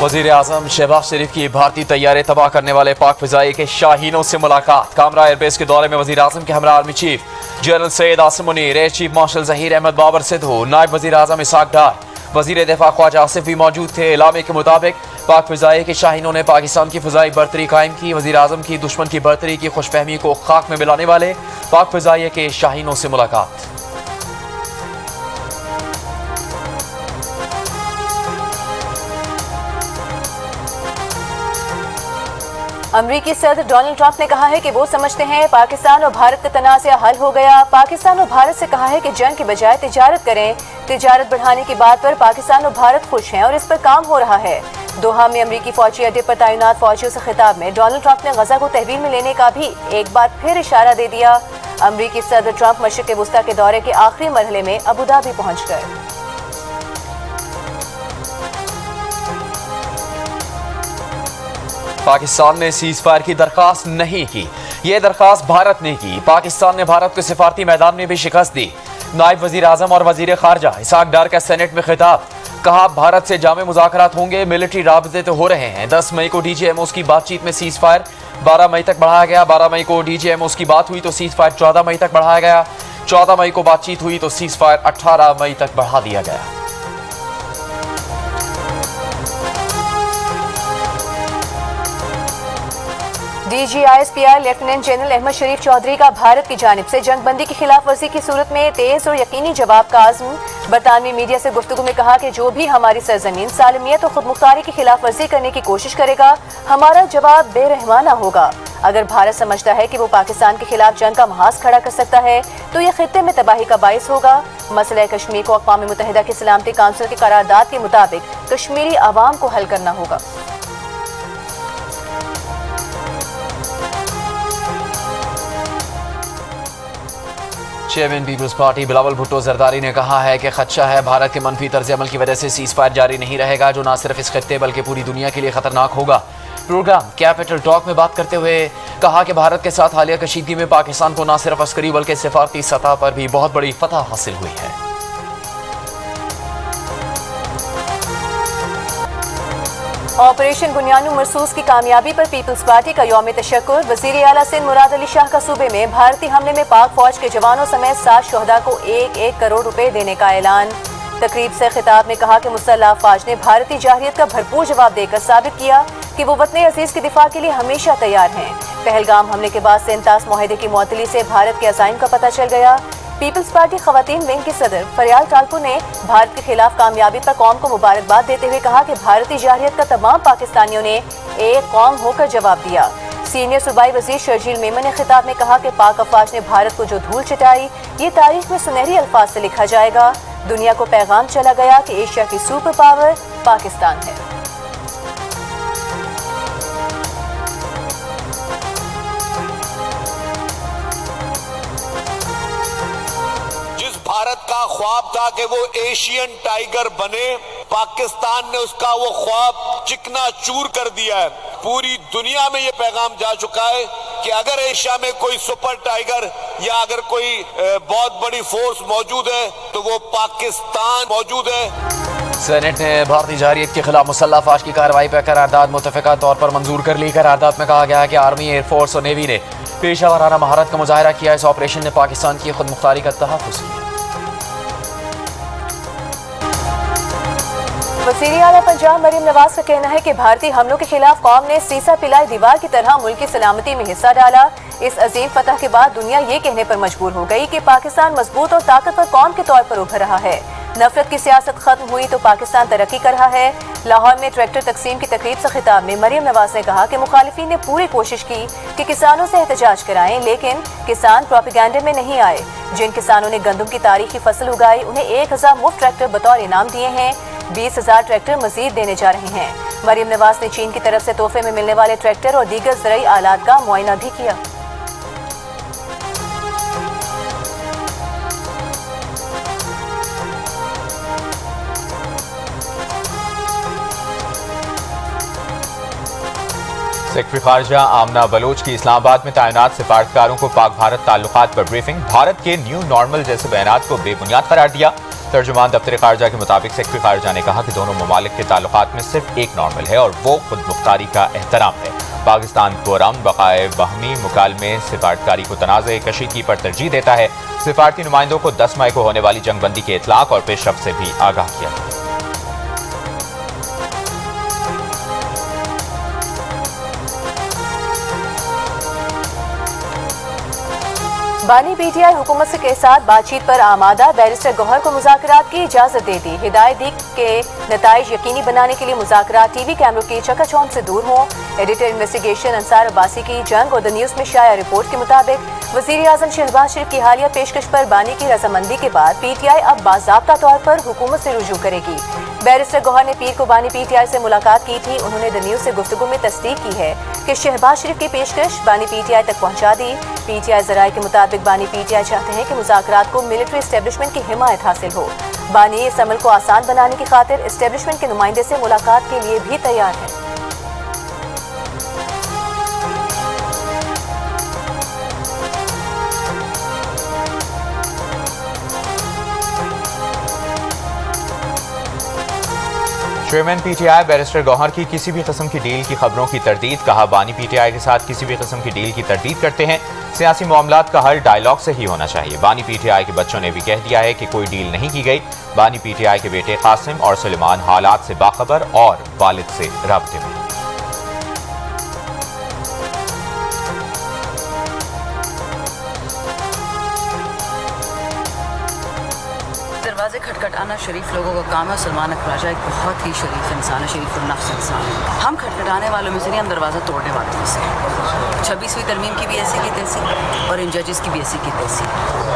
वज़ीर आज़म शहबाज शरीफ की भारतीय तैयारी तबाह करने वाले पाक फ़िज़ाई के शाहीनों से मुलाकात। कामरा एयरबेस के दौरे में वज़ीर आज़म के हमरा army chief general Syed Asim Munir, air chief marshal Zaheer Ahmed Babar Sidhu, नायब वज़ीर आज़म इसाक डार, वज़ीर दिफा ख्वाजा आसिफ भी मौजूद थे। इलामे के मुताबिक पाक फ़िज़ाई के शाहीनों ने पाकिस्तान की फ़िज़ाई बरतरी कायम की। वज़ीर आज़म की दुश्मन की बरतरी की खुशफहमी को खाक में मिलाने वाले पाक फ़िज़ाई के शाहीनों से मुलाकात। अमरीकी सदर डोनाल्ड ट्रंप ने कहा है कि वो समझते हैं पाकिस्तान और भारत का तनाज़ा हल हो गया। पाकिस्तान और भारत से कहा है कि जंग के बजाय तिजारत करें। तिजारत बढ़ाने की बात पर पाकिस्तान और भारत खुश हैं और इस पर काम हो रहा है। दोहा में अमरीकी फौजी अड्डे पर तैनात फौजियों से खिताब में डोनाल्ड ट्रंप ने गजा को तहवील में लेने का भी एक बार फिर इशारा दे दिया। अमरीकी सदर ट्रंप मशरिक़ वुस्ता के दौरे के आखिरी मरहले में अबू धाबी पहुंच गए। पाकिस्तान ने सीज फायर की दरखास्त नहीं की, ये दरखास्त भारत ने की। पाकिस्तान ने भारत को सिफारती मैदान में भी शिकस्त दी। नायब वजीर आजम और वजीर खारजा इसाक डार का सेनेट में खिताब, कहा भारत से जामे मुज़ाकरात होंगे, मिलिट्री राबते तो हो रहे हैं। 10 मई को DGMOs की बातचीत में सीज फायर 12 मई तक बढ़ाया गया। 12 मई को DGMOs की बात हुई तो सीज फायर 14 मई तक बढ़ाया गया। 14 मई को बातचीत हुई तो सीज फायर 18 मई तक बढ़ा दिया गया। DGISPI लेफ्टिनेंट जनरल अहमद शरीफ चौधरी का भारत की जानिब से जंगबंदी की खिलाफ वर्जी की सूरत में तेज और यकीनी जवाब का आज़म। बरतानवी मीडिया से गुफ्तगू में कहा कि जो भी हमारी सरजमीन सालमियत और खुदमुख्तारी की खिलाफ वर्जी करने की कोशिश करेगा, हमारा जवाब बेरहमाना होगा। अगर भारत समझता है कि वो पाकिस्तान के खिलाफ जंग का महाज खड़ा कर सकता है तो ये खित्ते में तबाही का बाइस होगा। मसला कश्मीर को अक़वाम मुत्तहिदा की सलामती काउंसिल के करारदाद के मुताबिक कश्मीरी आवाम को हल करना होगा। चेयरमैन पीपल्स पार्टी बिलावल भुट्टो जरदारी ने कहा है कि खदशा है भारत के मनफी तर्ज अमल की वजह से सीज फायर जारी नहीं रहेगा, जो न सिर्फ इस खत्ते बल्कि पूरी दुनिया के लिए खतरनाक होगा। प्रोग्राम कैपिटल टॉक में बात करते हुए कहा कि भारत के साथ हालिया कशीदगी में पाकिस्तान को न सिर्फ अस्करी बल्कि सिफारती सतह पर भी बहुत बड़ी फतह हासिल हुई है। ऑपरेशन बुनियानु मरसूस की कामयाबी पर पीपल्स पार्टी का यौम तशक्कुर। वज़ीर आला सिंध मुराद अली शाह का सूबे में भारतीय हमले में पाक फौज के जवानों समेत 7 शोहदा को 1-1 करोड़ रुपए देने का ऐलान। तकरीब से खिताब में कहा कि मुसल्लह अफवाज ने भारतीय जाहिरियत का भरपूर जवाब देकर साबित किया कि वो वतन अजीज के दिफा के लिए हमेशा तैयार हैं। पहलगाम हमले के बाद से इंतास मुआहदे की मुअत्तली से भारत के अज़ाइम का पता चल गया। पीपल्स पार्टी खवातीन विंग की सदर फरियाल टालपू ने भारत के खिलाफ कामयाबी पर कौम को मुबारकबाद देते हुए कहा कि भारतीय जाहिरियत का तमाम पाकिस्तानियों ने एक कौम होकर जवाब दिया। सीनियर सूबाई वजीर शर्जील मेमन ने खिताब में कहा कि पाक अफवाज ने भारत को जो धूल चिटाई, ये तारीख में सुनहरी अल्फाज से लिखा जाएगा। दुनिया को पैगाम चला गया कि एशिया की सुपर पावर पाकिस्तान है। भारत का ख्वाब था कि वो एशियन टाइगर बने, पाकिस्तान ने उसका वो ख्वाब चिकना चूर कर दिया है। पूरी दुनिया में ये पैगाम जा चुका है कि अगर एशिया में कोई सुपर टाइगर या अगर कोई बहुत बड़ी फोर्स मौजूद है तो वो पाकिस्तान मौजूद है। सेनेट ने भारतीय जाहिरियत के खिलाफ मुसल्लह अफवाज की कार्रवाई पर करारदाद मुतफ़िका तौर पर मंजूर कर ली। करारदाद में कहा गया कि आर्मी, एयरफोर्स और नेवी ने पेशा वाराना महारत का मुजाहरा किया। इस ऑपरेशन ने पाकिस्तान की खुद मुख्तारी का तहफ़्फ़ुज़ किया। वज़ीर आला पंजाब मरीम नवाज का कहना है कि भारतीय हमलों के खिलाफ कौम ने सीसा पिलाई दीवार की तरह मुल्क की सलामती में हिस्सा डाला। इस अजीम फतह के बाद दुनिया ये कहने पर मजबूर हो गई कि पाकिस्तान मजबूत और ताकतवर कौम के तौर पर उभर रहा है। नफरत की सियासत खत्म हुई तो पाकिस्तान तरक्की कर रहा है। लाहौर में ट्रैक्टर तकसीम की तकरीब से खिताब में मरीम नवाज ने कहा कि मुखालिफिन ने पूरी कोशिश की कि किसानों से एहतजाज कराएं, लेकिन किसान प्रोपेगेंडे में नहीं आए। जिन किसानों ने गंदम की तारीखी फसल उगाई उन्हें 1000 मुफ्त ट्रैक्टर बतौर इनाम दिए हैं। 20,000 ट्रैक्टर मजीद देने जा रहे हैं। मरीम नवाज ने चीन की तरफ से तोहफे में मिलने वाले ट्रैक्टर और दीगर ज़राई आलात का मुआयना भी किया। सेक्रेटरी खारजा आमना बलोच की इस्लामाबाद में तैनात सिफारतकारों को पाक भारत ताल्लुकात पर ब्रीफिंग। भारत के न्यू नॉर्मल जैसे बयानात को बेबुनियाद करार दिया। तर्जुमान दफ्तर खारजा के मुताबिक सेक्रेटरी खारजा ने कहा कि दोनों ममालिक के ताल्लुकात में सिर्फ एक नॉर्मल है और वो खुद मुख्तारी का एहतराम है। पाकिस्तान पुरअमन बकाए बाहमी मुकालमे सिफारतकारी को तनाज़े कशीदगी पर तरजीह देता है। सिफारती नुमाइंदों को 10 मई को होने वाली जंगबंदी के इतलाक और पेशरफ्त से भी आगाह किया गया। बानी पीटीआई हुकूमत के साथ बातचीत पर आमादा, बैरिस्टर गौहर को मुज़ाकरात की इजाजत दे दी। हिदायत दी के नताइज यकीनी बनाने के लिए मुज़ाकरात टीवी कैमरों की चकाचौंध से दूर हों। एडिटर इन्वेस्टिगेशन अंसार अब्बासी की जंग और द न्यूज़ में शाया रिपोर्ट के मुताबिक वज़ीर आज़म शहबाज शरीफ की हालिया पेशकश पर बानी की रजामंदी के बाद पीटीआई अब बाज़ाब्ता तौर पर हुकूमत से रुजू करेगी। बैरिस्टर गौहर ने पीर को बानी पीटीआई से मुलाकात की थी। उन्होंने द न्यूज़ से गुफ्तगू में तस्दीक की है कि शहबाज शरीफ की पेशकश बानी पीटीआई तक पहुँचा दी। पीटीआई ज़राए के मुताबिक बानी पीटीआई चाहते हैं कि मुज़ाकरात को मिलिट्री एस्टेब्लिशमेंट की हिमायत हासिल हो। बानी इस अमल को आसान बनाने की खातिर एस्टेब्लिशमेंट के नुमाइंदे से मुलाकात के लिए भी तैयार है। चेयरमैन पीटीआई बैरिस्टर गौहर की किसी भी किस्म की डील की खबरों की तरदीद। कहा, बानी पीटीआई के साथ किसी भी किस्म की डील की तरदीद करते हैं। सियासी मामलात का हल डायलॉग से ही होना चाहिए। बानी पीटीआई के बच्चों ने भी कह दिया है कि कोई डील नहीं की गई। बानी पीटीआई के बेटे कासिम और सुलेमान हालात से बाखबर और वालिद से राब्ते में। दरवाजे खटखटाना शरीफ लोगों का काम है। सलमान अखराजा एक बहुत ही शरीफ इंसान है, शरीफ नफ्स इंसान है। हम खटखटाने वालों में से नहीं, हम दरवाज़ा तोड़ने वालों में से। 26वीं तरमीम की भी ऐसी की तैसी और इन जजेस की भी ऐसी की तैसी।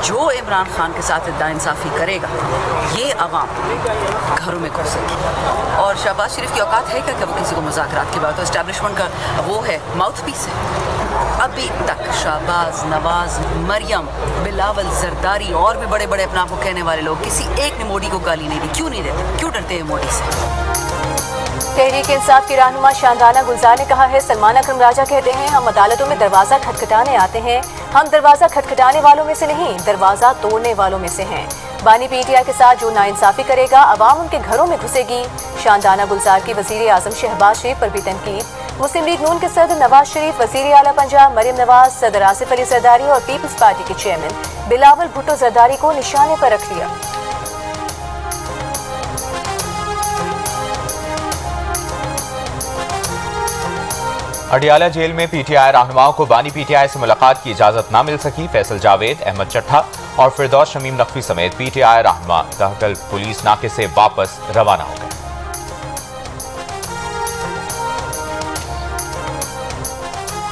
जो इमरान खान के साथ नाइंसाफ़ी करेगा, ये अवाम घरों में घुसेगी। और शहबाज शरीफ की औकात है क्या कभी किसी को मुज़ाकरात की बात? तो इस्टेब्लिशमेंट का वो है, माउथ पीस है। अभी तक शहबाज, नवाज, मरियम, बिलावल, जरदारी और भी बड़े बड़े अपने आप को कहने वाले लोग किसी एक ने मोदी को गाली नहीं दी। क्यों नहीं देते? क्यों डरते हैं मोदी से? तहरीक इंसाफ की रहनुमा शांदाना गुलजार ने कहा है, सलमान अकरम राजा कहते हैं हम अदालतों में दरवाजा खटखटाने आते हैं। हम दरवाजा खटखटाने वालों में से नहीं, दरवाजा तोड़ने वालों में से हैं। बानी पीटीआई के साथ जो नाइंसाफी करेगा, अवाम उनके घरों में घुसेगी। शांदाना गुलजार की वजीर आजम शहबाज शरीफ पर भी तनकीद। मुस्लिम लीग नून के सदर नवाज शरीफ, वजीर आला पंजाब मरियम नवाज, सदर आसिफ अली जरदारी और पीपल्स पार्टी के चेयरमैन बिलावल भुट्टो जरदारी को निशाने पर रख लिया। अडियाला जेल में पीटीआई रहनुमाओं को बानी पीटीआई से मुलाकात की इजाजत न मिल सकी। फैसल जावेद, अहमद चट्ठा और फिरदौस शमीम नकवी समेत पीटीआई रहनुमा दहकल पुलिस नाके से वापस रवाना हो गए।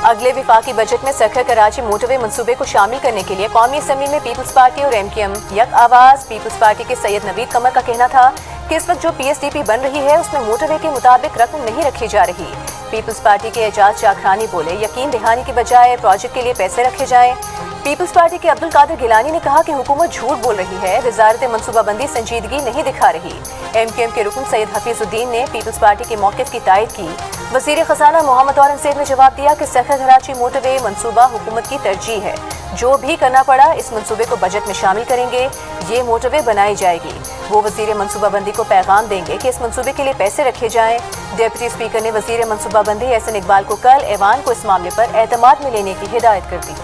अगले विफाकी बजट में सखर कराची मोटरवे मंसूबे को शामिल करने के लिए कौमी असम्बली में पीपल्स पार्टी और एमकेएम यक आवाज। पीपल्स पार्टी के सैयद नवीद कमर का कहना था कि इस वक्त जो पीएसडीपी बन रही है उसमें मोटरवे के मुताबिक रकम नहीं रखी जा रही। पीपल्स पार्टी के एजाज चाखरानी बोले, यकीन दहानी की बजाय प्रोजेक्ट के लिए पैसे रखे जाएं। पीपल्स पार्टी के अब्दुल कादिर गिलानी ने कहा कि हुकूमत झूठ बोल रही है, वजारत मनसूबाबंदी संजीदगी नहीं दिखा रही। एमकेएम के रुकन सैयद हफीजुद्दीन ने पीपल्स पार्टी के मौक़िफ़ की तायद की। वज़ीर ख़जाना मोहम्मद औरंगज़ेब ने जवाब दिया कि सखर कराची मोटरवे मनसूबा हुकूमत की तरजीह है। जो भी करना पड़ा इस मनसूबे को बजट में शामिल करेंगे। ये मोटरवे बनाई जाएगी। वो वज़ीर मनसूबाबंदी को पैगाम देंगे कि इस मनसूबे के लिए पैसे रखे जाएं। डिप्टी स्पीकर ने वज़ीर मनसूबाबंदी एहसन इकबाल को कल ऐवान को इस मामले पर एतमाद में लेने की हिदायत कर दी।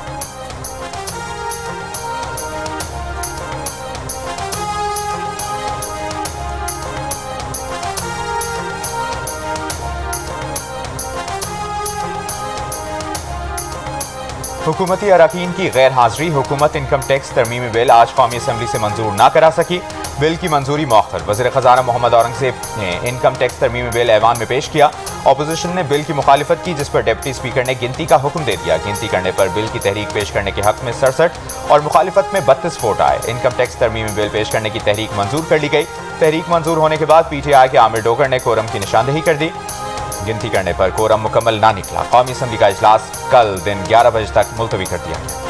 हुकूमती अरकान की गैर हाजिरी। हुकूमत इनकम टैक्स तरमीमी बिल आज कौमी असम्बली से मंजूर न करा सकी। बिल की मंजूरी मौखर। वज़ीर ख़जाना मोहम्मद औरंगज़ेब ने इनकम टैक्स तरमीमी बिल ऐवान में पेश किया। अपोजिशन ने बिल की मुखालिफत की, जिस पर डिप्टी स्पीकर ने गिनती का हुक्म दे दिया। गिनती करने पर बिल की तहरीक पेश करने के हक में 67 और मुखालिफत में 32 वोट आए। इनकम टैक्स तरमीमी बिल पेश करने की तहरीक मंजूर कर ली गई। तहरीक मंजूर होने के बाद पीटीआई के आमिर डोगर ने कोरम की निशानदेही कर दी। गिनती करने पर कोरम मुकम्मल ना निकला। कौमी असम्बली का इजलास कल दिन 11 बजे तक मुलतवी कर दिया गया।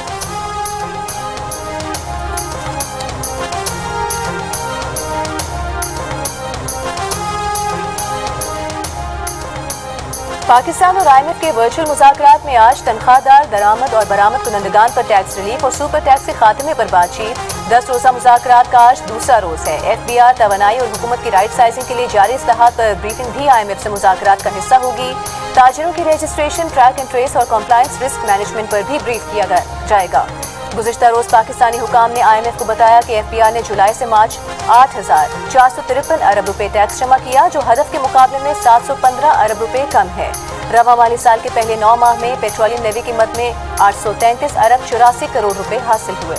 पाकिस्तान और IMF के वर्चुअल मुज़ाकरात में आज तनख्वाहदार, दरामद और बरामद कुनंदगान पर टैक्स रिलीफ और सुपर टैक्स के खात्मे पर बातचीत। 10 रोज़ा मुज़ाकरात का आज दूसरा रोज है। FBR, तवानाई और हुकूमत की राइट साइजिंग के लिए जारी इस्लाहात पर ब्रीफिंग भी IMF से मुज़ाकरात का हिस्सा होगी। ताजिरों की रजिस्ट्रेशन, ट्रैक एंड ट्रेस और कॉम्प्लायंस रिस्क मैनेजमेंट पर भी ब्रीफ किया जाएगा। गुज़िश्ता रोज पाकिस्तानी हुकाम ने IMF को बताया कि FBR ने जुलाई से मार्च 8,453 अरब रुपए टैक्स जमा किया, जो हदफ के मुकाबले में 715 अरब रुपए कम है। रवा माली साल के पहले 9 माह में पेट्रोलियम लेवी कीमत में 833 अरब 84 करोड़ रुपए हासिल हुए।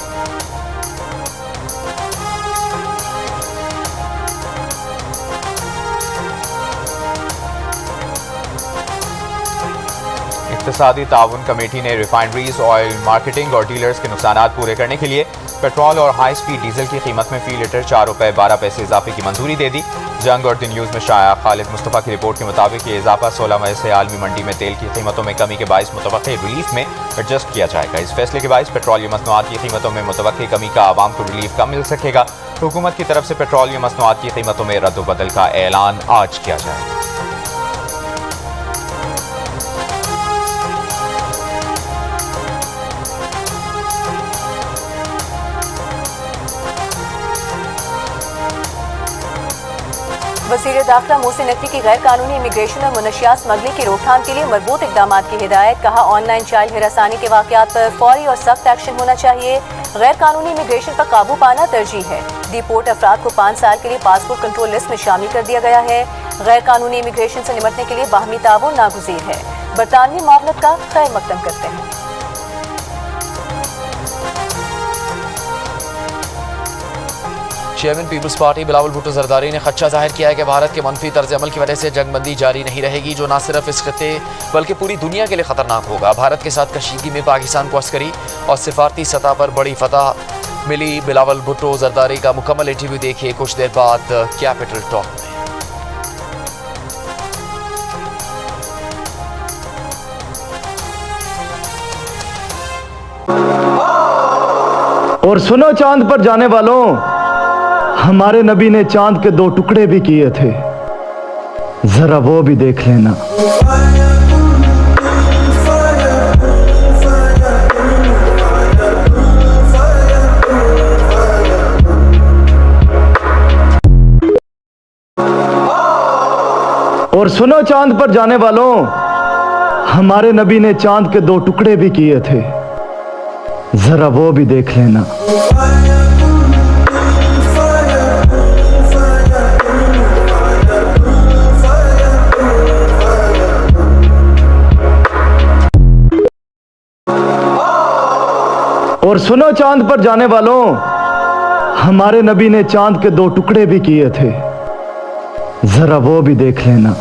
इक़्तिसादी ताउन कमेटी ने रिफाइनरीज, ऑयल मार्केटिंग और डीलर्स के नुकसानात पूरे करने के लिए पेट्रोल और हाई स्पीड डीजल की कीमत में फी लीटर 4 रुपये 12 पैसे इजाफे की मंजूरी दे दी। जंग और द न्यूज़ में शाया खालिद मुस्तफ़ा की रिपोर्ट के मुताबिक ये इजाफा 16 मई से आलमी मंडी में तेल की कीमतों में कमी के बायस मुतवक्के रिलीफ में एडजस्ट किया जाएगा। इस फैसले के बायस पेट्रोलियम मसनूआत की कीमतों में मुतवक्के कमी का आवाम को रिलीफ कम मिल सकेगा। हुकूमत की तरफ से पेट्रोलियम मसनूआत की कीमतों में रद्द-ओ-बदल का ऐलान आज किया जाएगा। वज़ीर दाखिला मोहसिन नकवी की गैर कानूनी इमिग्रेशन और मुनशियात स्मगलिंग की रोकथाम के लिए मरबूत इक़दामात की हिदायत। कहा, ऑनलाइन चाइल्ड हिरासानी के वाक़यात पर फौरी और सख्त एक्शन होना चाहिए। गैर कानूनी इमिग्रेशन पर काबू पाना तरजीह है। डिपोर्ट अफराद को 5 साल के लिए पासपोर्ट कंट्रोल लिस्ट में शामिल कर दिया गया है। गैर कानूनी इमिग्रेशन से निपटने के लिए बाहमी ताउन नागुज़ीर है। बरतानवी मामलत का खैर मकदम करते हैं। चेयरमैन पीपल्स पार्टी बिलावल भुट्टो जरदारी ने खदशा जाहिर किया है कि भारत के मनफी तर्ज अमल की वजह से जंगबंदी जारी नहीं रहेगी, जो न सिर्फ इस खित्ते बल्कि पूरी दुनिया के लिए खतरनाक होगा। भारत के साथ कशीदगी में पाकिस्तान को अस्करी और सिफारती सतह पर बड़ी फतह मिली। बिलावल भुट्टो जरदारी का मुकम्मल इंटरव्यू देखिए कुछ देर बाद कैपिटल टॉक में। और सुनो चांद पर जाने वालों, हमारे नबी ने चांद के 2 टुकड़े भी किए थे, जरा वो भी देख लेना। और सुनो चांद पर जाने वालों, हमारे नबी ने चांद के 2 टुकड़े भी किए थे, जरा वो भी देख लेना। और सुनो चांद पर जाने वालों, हमारे नबी ने चांद के 2 टुकड़े भी किए थे, जरा वो भी देख लेना।